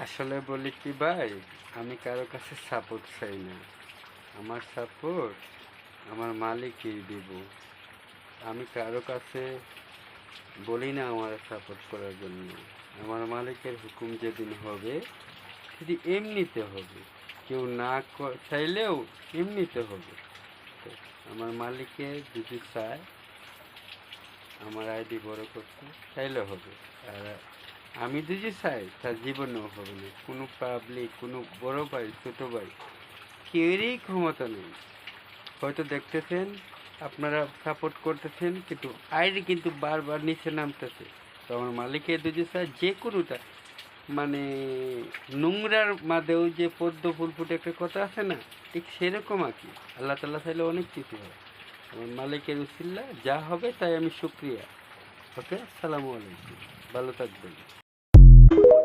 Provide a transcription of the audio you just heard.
আসলে বলি কি ভাই, আমি কারো কাছে সাপোর্ট চাই না। আমার সাপোর্ট আমার মালিকই দিব। আমি কারো কাছে বলি না আমার সাপোর্ট করার জন্য। আমার মালিকের হুকুম যেদিন হবে সেটি এমনিতে হবে। কেউ না চাইলেও এমনিতে হবে। তো আমার মালিকে যদি চায় আমার আইডি বড় করতে, চাইলে হবে। আর আমি যদি চাই তার জীবনেও হবে না। কোনো পাবলিক, কোনো বড় ভাই, ছোট ভাই, কেউরই ক্ষমতা নেই। হয়তো দেখতেছেন আপনারা সাপোর্ট করতেছেন, কিন্তু আইডি কিন্তু বারবার নিচে নামতেছে। তো আমার মালিকের যদি চায় যে কোনোটা, মানে নোংরার মাঝেও যে পদ্ম ফুল ফুটে একটা কথা আছে না, ঠিক সেরকম আর কি। আল্লাহ তাল্লাহ চাইলে অনেক কিছু হয়। আমার মালিকের উসিল্লা যা হবে তাই আমি শুক্রিয়া। ওকে, আসসালামু আলাইকুম, ভালো থাকবেন।